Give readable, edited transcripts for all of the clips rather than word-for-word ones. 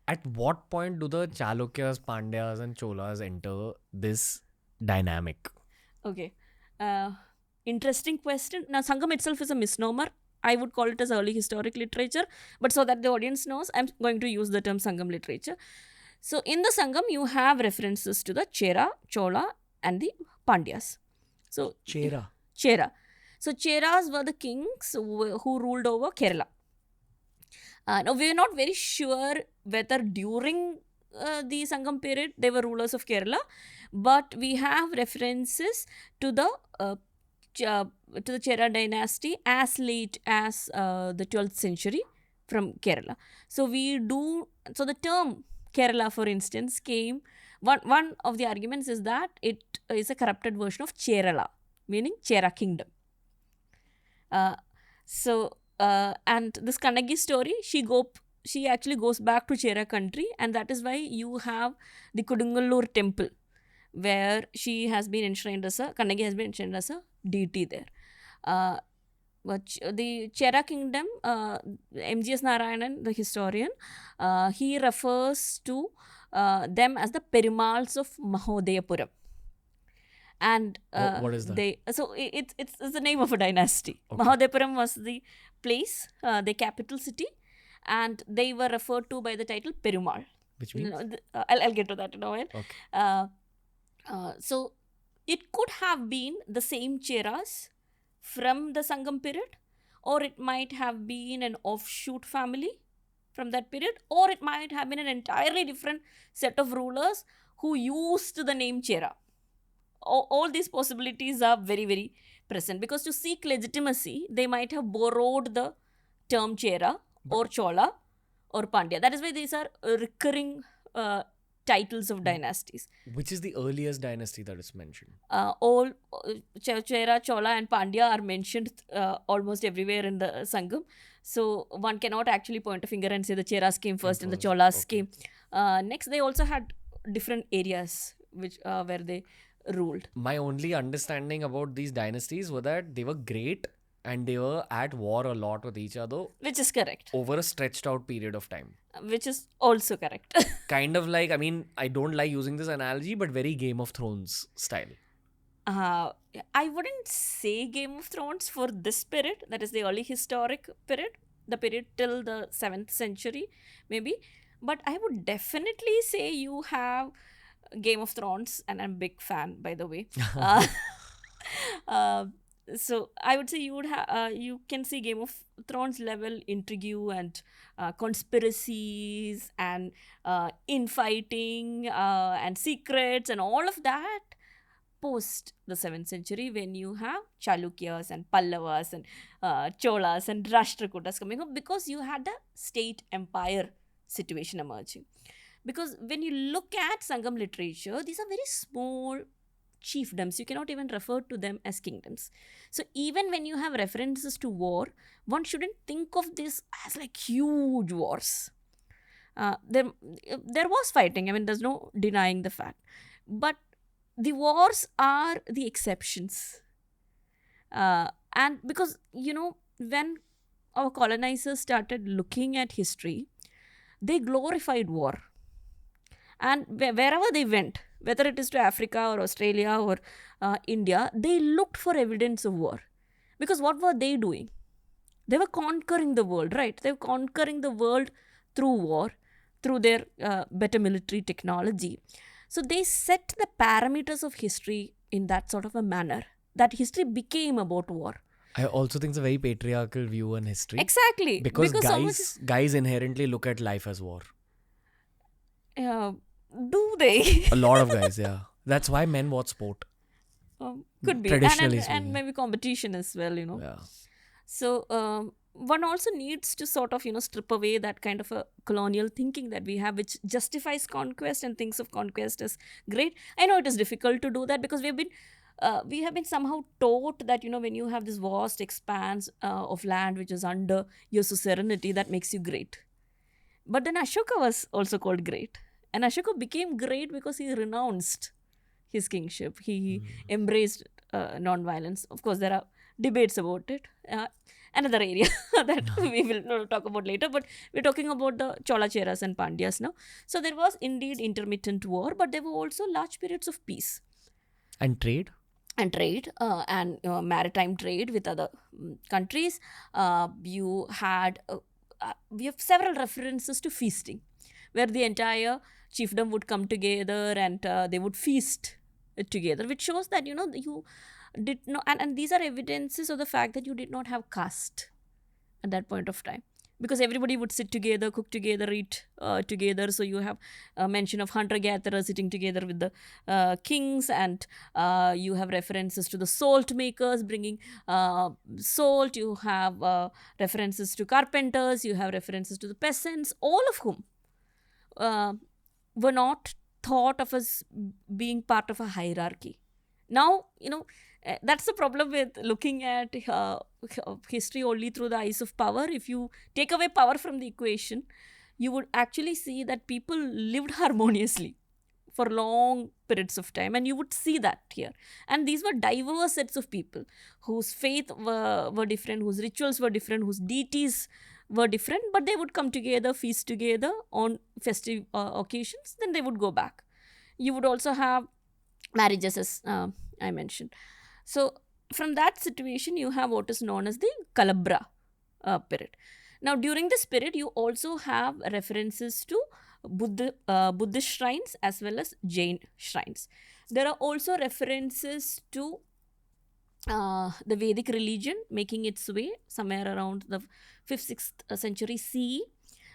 At what point do the Chalukyas, Pandyas and Cholas enter this dynamic? Okay. Interesting question. Now, Sangam itself is a misnomer. I would call it as early historic literature, but so that the audience knows, I'm going to use the term Sangam literature. So, in the Sangam, you have references to the Chera, Chola, and the Pandyas. So, Chera. Chera. So, Cheras were the kings who ruled over Kerala. Now, we're not very sure whether during the Sangam period they were rulers of Kerala, but we have references to the Chera dynasty as late as the 12th century from Kerala. So the term Kerala, for instance, came. One of the arguments is that it is a corrupted version of Kerala, meaning Chera kingdom. And this Kannagi story, she actually goes back to Chera country, and that is why you have the Kodungalur temple, where she has been enshrined as Kannagi has been enshrined as a deity there. But the Chera kingdom, M.G.S. Narayanan, the historian, he refers to them as the Perumals of Mahodayapuram. And what is that? It's the name of a dynasty. Okay. Mahodayapuram was the place, the capital city, and they were referred to by the title Perumal. Which means? I'll get to that in a while. Okay. So it could have been the same Cheras from the Sangam period, or it might have been an offshoot family from that period, or it might have been an entirely different set of rulers who used the name Chera. All these possibilities are very, very present, because to seek legitimacy, they might have borrowed the term Chera or Chola or Pandya. That is why these are recurring titles of dynasties. Which is the earliest dynasty that is mentioned? All Chera, Chola and Pandya are mentioned almost everywhere in the Sangam. So one cannot actually point a finger and say the Cheras came first and the Cholas came next. They also had different areas which where they ruled. My only understanding about these dynasties was that they were great and they were at war a lot with each other. Which is correct. Over a stretched out period of time. Which is also correct. Kind of like, I mean, I don't like using this analogy, but very Game of Thrones style. I wouldn't say Game of Thrones for this period. That is the early historic period. The period till the 7th century, maybe. But I would definitely say you have Game of Thrones, and I'm a big fan, by the way. So I would say you can see Game of Thrones level intrigue and conspiracies and infighting and secrets and all of that post the 7th century, when you have Chalukyas and Pallavas and Cholas and Rashtrakutas coming up, because you had a state empire situation emerging. Because when you look at Sangam literature, these are very small chiefdoms. You cannot even refer to them as kingdoms. So even when you have references to war, one shouldn't think of this as like huge wars. There was fighting. I mean, there's no denying the fact. But the wars are the exceptions. And because, when our colonizers started looking at history, they glorified war. And wherever they went, whether it is to Africa or Australia or India, they looked for evidence of war. Because what were they doing? They were conquering the world, right? They were conquering the world through war, through their better military technology. So they set the parameters of history in that sort of a manner, that history became about war. I also think it's a very patriarchal view on history. Exactly. Because guys inherently look at life as war. Do they? A lot of guys, yeah. That's why men watch sport. Could be. Traditionally and maybe competition as well, Yeah. So one also needs to sort of, strip away that kind of a colonial thinking that we have, which justifies conquest and thinks of conquest as great. I know it is difficult to do that, because we have been somehow taught that, when you have this vast expanse of land which is under your suzerainty, that makes you great. But then Ashoka was also called great. And Ashoka became great because he renounced his kingship. He embraced non-violence. Of course, there are debates about it. another area that we will talk about later. But we're talking about the Chola Cheras and Pandyas now. So there was indeed intermittent war, but there were also large periods of peace And trade? and trade and maritime trade with other countries. You had we have several references to feasting, where the entire chiefdom would come together and they would feast together, which shows that you did not, and these are evidences of the fact that you did not have caste at that point of time, because everybody would sit together, cook together, eat together. So you have a mention of hunter-gatherers sitting together with the kings, and you have references to the salt makers bringing salt. You have references to carpenters. You have references to the peasants, all of whom were not thought of as being part of a hierarchy. Now, that's the problem with looking at history only through the eyes of power. If you take away power from the equation, you would actually see that people lived harmoniously for long periods of time, and you would see that here. And these were diverse sets of people whose faith were different, whose rituals were different, whose deities were different, but they would come together, feast together on festive occasions, then they would go back. You would also have marriages, as I mentioned. So from that situation, you have what is known as the Kalabra period. Now, during this period, you also have references to Buddhist shrines as well as Jain shrines. There are also references to the Vedic religion making its way somewhere around the 5th, 6th century CE,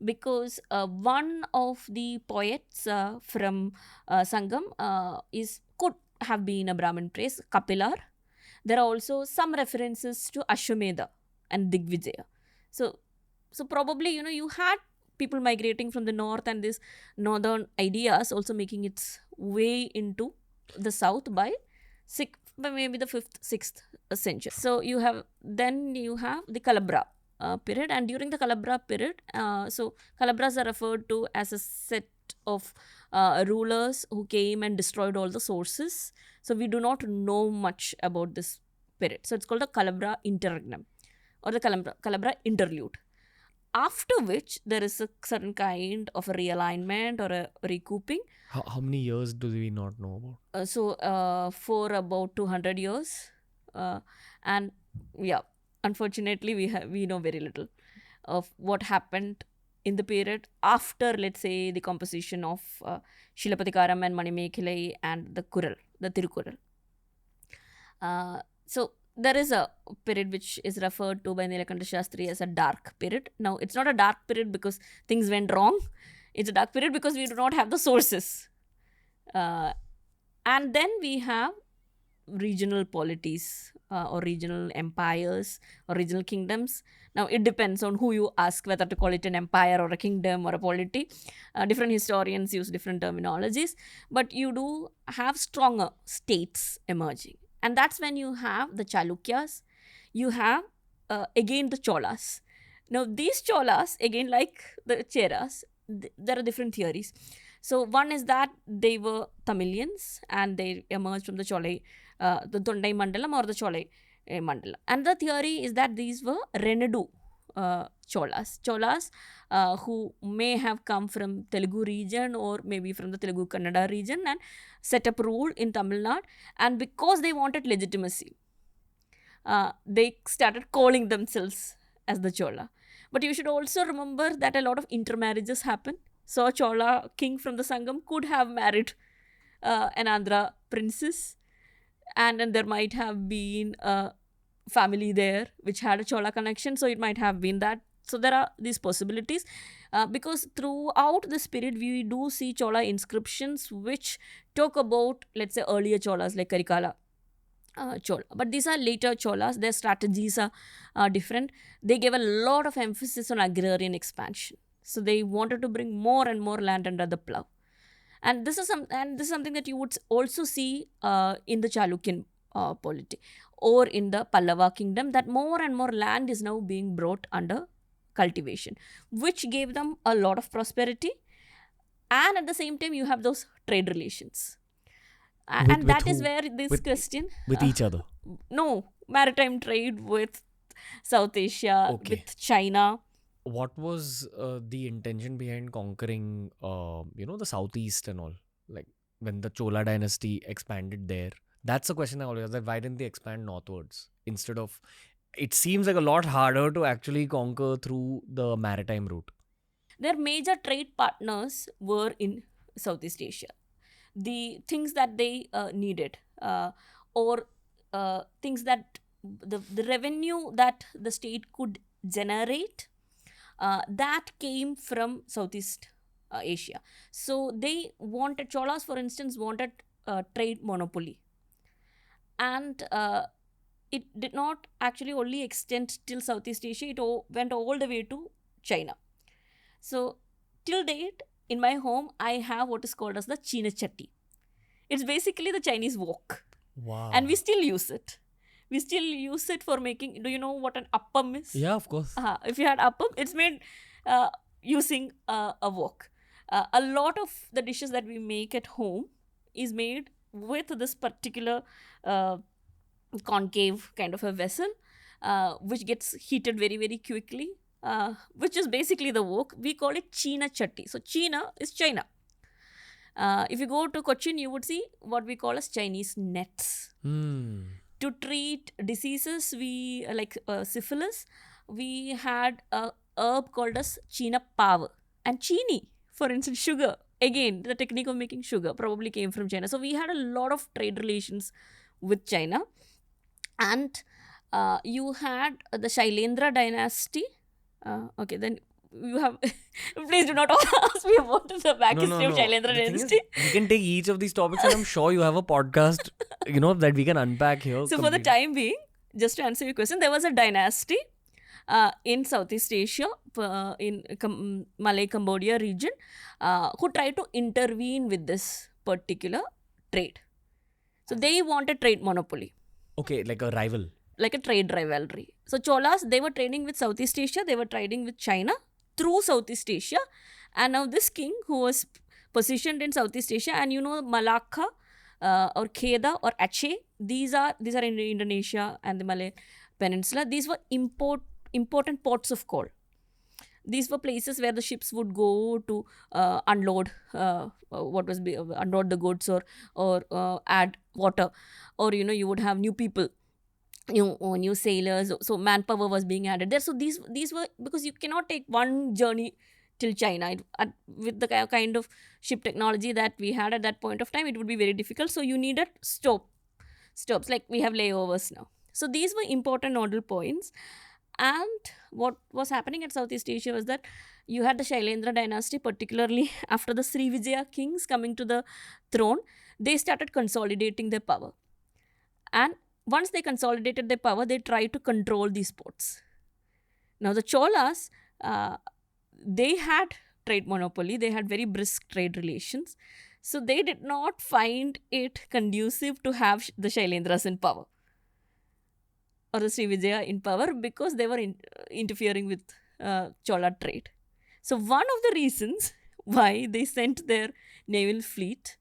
because one of the poets from Sangam could have been a Brahmin priest, Kapilar. There are also some references to Ashwamedha and Digvijaya. So probably, you had people migrating from the north, and these northern ideas also making its way into the south by maybe the 5th, 6th century. So you have the Kalabra period, and during the Kalabra period, so Kalabras are referred to as a set of rulers who came and destroyed all the sources. So we do not know much about this period. So it's called the Kalabra interregnum or the Kalabra interlude. After which there is a certain kind of a realignment or a recouping. How many years do we not know about? For about 200 years. And yeah, unfortunately, we know very little of what happened in the period after, let's say, the composition of Shilapatikaram and Manimekhilai and the Tirukural. So there is a period which is referred to by Nilakanta Shastri as a dark period. Now, it's not a dark period because things went wrong. It's a dark period because we do not have the sources. And then we have regional polities or regional empires or regional kingdoms. Now, it depends on who you ask whether to call it an empire or a kingdom or a polity. Different historians use different terminologies, but you do have stronger states emerging. And that's when you have the Chalukyas, you have again the Cholas. Now, these Cholas, again like the Cheras, there are different theories. So one is that they were Tamilians and they emerged from the Cholai, the Tondai Mandalam or the Cholai Mandalam. And the theory is that these were Renadu Cholas who may have come from Telugu region or maybe from the Telugu Kannada region and set up rule in Tamil Nadu. And because they wanted legitimacy, they started calling themselves as the Chola. But you should also remember that a lot of intermarriages happen. So a Chola king from the Sangam could have married an Andhra princess, and then there might have been a family there which had a Chola connection, so it might have been that. So there are these possibilities because throughout this period we do see Chola inscriptions which talk about, let's say, earlier Cholas like Karikala Chola. But these are later Cholas. Their strategies are different. They gave a lot of emphasis on agrarian expansion. So they wanted to bring more and more land under the plough. And this is something that you would also see in the Chalukyan polity or in the Pallava kingdom, that more and more land is now being brought under cultivation, which gave them a lot of prosperity. And at the same time, you have those trade relations. And that is where this question... With each other? No, maritime trade with South Asia, Okay. with China. What was the intention behind conquering, the southeast and all? Like when the Chola dynasty expanded there. That's a question I always ask. That why didn't they expand northwards instead of? It seems like a lot harder to actually conquer through the maritime route. Their major trade partners were in Southeast Asia. The things that they needed, or things that the revenue that the state could generate, that came from Southeast Asia. So they wanted, Cholas for instance wanted trade monopoly, and it did not actually only extend till Southeast Asia, it went all the way to China. So till date in my home I have what is called as the China chatti. It's basically the Chinese wok, Wow. and we still use it. We still use it for making. Do you know what an appam is? Yeah, of course. If you had appam, it's made using a wok. A lot of the dishes that we make at home is made with this particular concave kind of a vessel, which gets heated very, very quickly, which is basically the wok. We call it China chatti. So China is China. If you go to Cochin, you would see what we call as Chinese nets. To treat diseases, we like syphilis, we had a herb called as China pav. And chini, for instance, sugar. Again, the technique of making sugar probably came from China. So we had a lot of trade relations with China. And you had the Shailendra dynasty. Okay, then you have please do not ask me about the backhistory of Shailendra The thing is, dynasty. we can take each of these topics, and I'm sure you have a podcast, that we can unpack here. So for the time being, just to answer your question, there was a dynasty in Southeast Asia, in Malay Cambodia region, who tried to intervene with this particular trade. So they wanted trade monopoly. Okay, like a rival. Like a trade rivalry. So Cholas, they were trading with Southeast Asia, they were trading with China through Southeast Asia. And now this king who was positioned in Southeast Asia, and Malacca or Kedah or Aceh, these are in Indonesia and the Malay Peninsula. These were important ports of call. These were places where the ships would go to unload unload the goods, or add water, or you would have new people, new sailors. So manpower was being added there. So these were, because you cannot take one journey till China with the kind of ship technology that we had at that point of time. It would be very difficult. So you needed stops, like we have layovers now. So these were important nodal points. And what was happening at Southeast Asia was that you had the Shailendra dynasty, particularly after the Srivijaya kings coming to the throne. They started consolidating their power, and once they consolidated their power, they tried to control these ports. Now the Cholas, they had trade monopoly, they had very brisk trade relations. So they did not find it conducive to have the Shailendras in power, or the Srivijaya in power, because they were interfering with Chola trade. So one of the reasons why they sent their naval fleet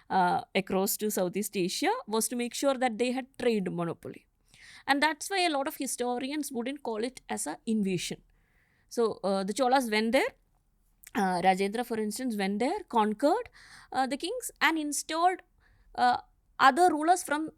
across to Southeast Asia was to make sure that they had trade monopoly. And that's why a lot of historians wouldn't call it as an invasion. So the Cholas went there. Rajendra, for instance, went there, conquered the kings, and installed other rulers from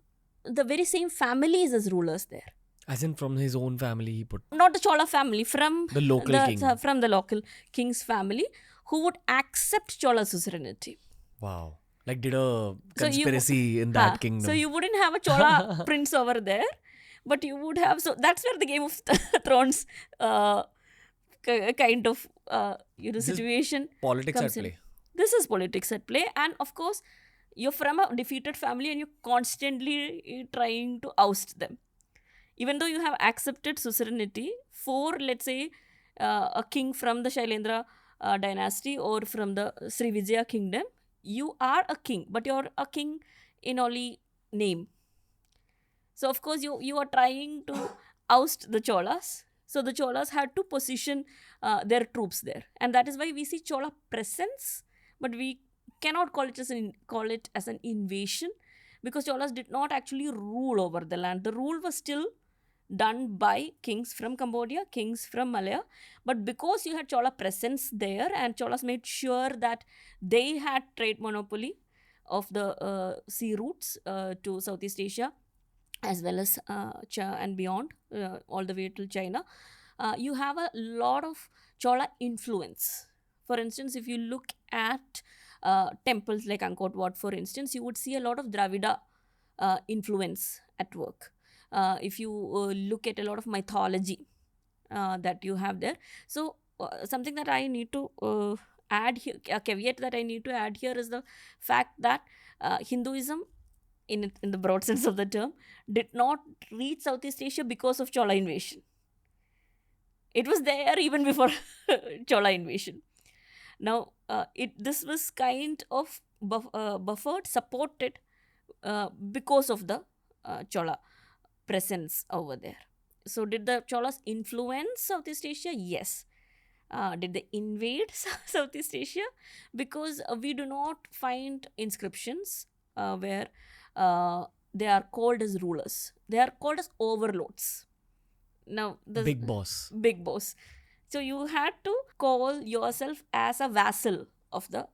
the very same families as rulers there. As in from his own family, he put. Not the Chola family, from the local king. From the local king's family, who would accept Chola suzerainty. Wow. Like did a conspiracy in that kingdom. So you wouldn't have a Chola prince over there, but you would have. So that's where the Game of Thrones kind of situation. Politics at play. This is politics at play, and of course, you're from a defeated family, and you're constantly trying to oust them. Even though you have accepted suzerainty for, let's say, a king from the Shailendra dynasty or from the Srivijaya kingdom, you are a king, but you're a king in only name. So, of course, you are trying to oust the Cholas. So, the Cholas had to position their troops there. And that is why we see Chola presence, but we cannot call it as an invasion, because Cholas did not actually rule over the land. The rule was still done by kings from Cambodia, kings from Malaya. But because you had Chola presence there, and Cholas made sure that they had trade monopoly of the sea routes to Southeast Asia, as well as and beyond, all the way to China, you have a lot of Chola influence. For instance, if you look at temples like Angkor Wat, for instance, you would see a lot of Dravida influence at work. If you look at a lot of mythology that you have there. So, something that I need to add here, a caveat that I need to add here is the fact that Hinduism, in the broad sense of the term, did not reach Southeast Asia because of Chola invasion. It was there even before Chola invasion. Now, this was kind of buffered, supported because of the Chola presence over there. So, did the Cholas influence Southeast Asia? Yes. Did they invade Southeast Asia? Because we do not find inscriptions where they are called as rulers. They are called as overlords. Now, the Big boss. Big boss. So you had to call yourself as a vassal of the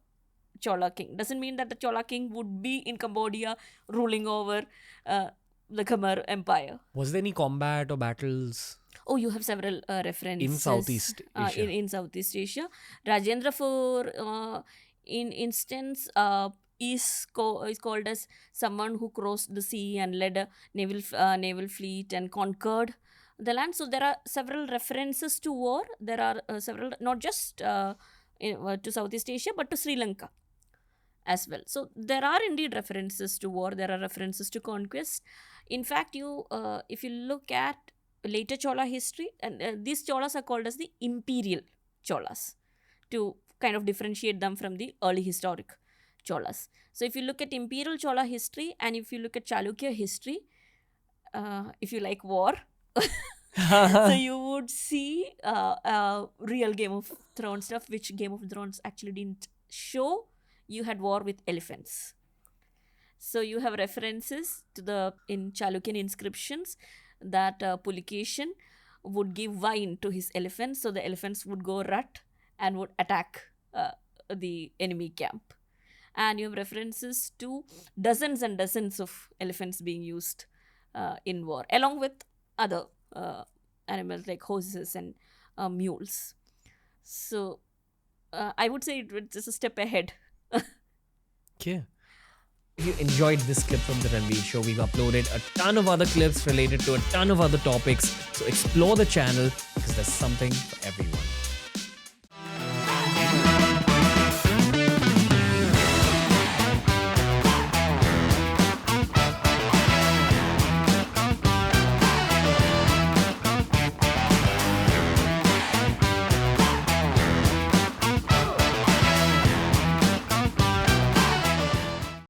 Chola king. Doesn't mean that the Chola king would be in Cambodia ruling over the Khmer Empire. Was there any combat or battles? Oh, you have several references. In Southeast Asia. In Southeast Asia. Rajendra, for in instance, is called as someone who crossed the sea and led a naval fleet and conquered the land. So there are several references to war. There are several, not just to Southeast Asia, but to Sri Lanka as well. So there are indeed references to war. There are references to conquest. In fact, if you look at later Chola history, and these Cholas are called as the imperial Cholas to kind of differentiate them from the early historic Cholas. So if you look at imperial Chola history, and if you look at Chalukya history, if you like war, so you would see real Game of Thrones stuff, which Game of Thrones actually didn't show. You had war with elephants. So you have references to in Chalukyan inscriptions that Pulikeshin would give wine to his elephants, so the elephants would go rut and would attack the enemy camp. And you have references to dozens and dozens of elephants being used in war, along with other animals like horses and mules. So I would say it's a step ahead. Okay. If you enjoyed this clip from the Ranveer show, we've uploaded a ton of other clips related to a ton of other topics. So explore the channel because there's something for everyone.